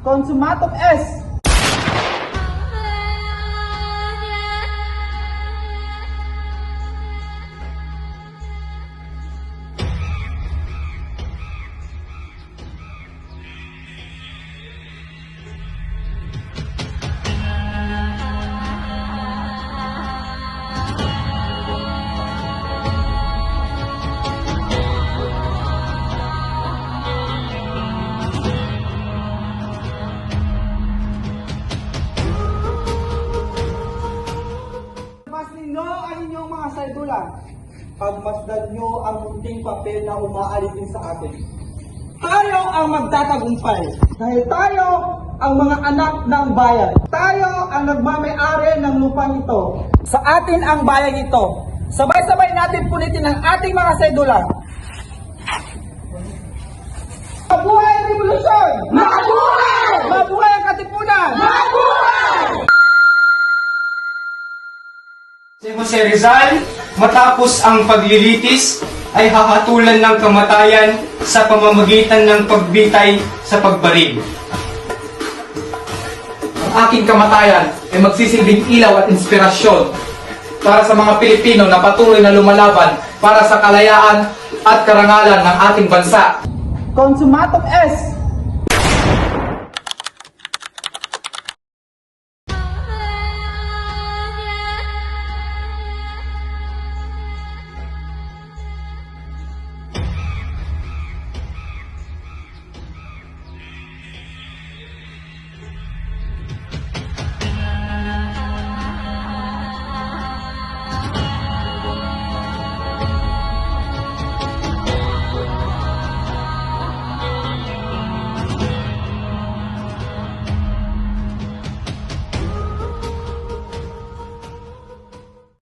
Consumatum est. Labas ninyo ang inyong mga saydula. Pagmasdan nyo ang munting papel na umaalipin sa atin. Tayo ang magtatagumpay dahil tayo ang mga anak ng bayan. Tayo ang nagmamay-ari ng lupang ito. Sa atin ang bayan ito. Sabay-sabay natin punitin ang ating mga saydula. Mabuhay ang revolusyon! Mabuhay! Mabuhay ang katipunan! Mabuhay! Si Jose Rizal, matapos ang paglilitis, ay hahatulan ng kamatayan sa pamamagitan ng pagbitay sa pagbaril. Ang aking kamatayan ay magsisilbing ilaw at inspirasyon para sa mga Pilipino na patuloy na lumalaban para sa kalayaan at karangalan ng ating bansa. Consumatum est.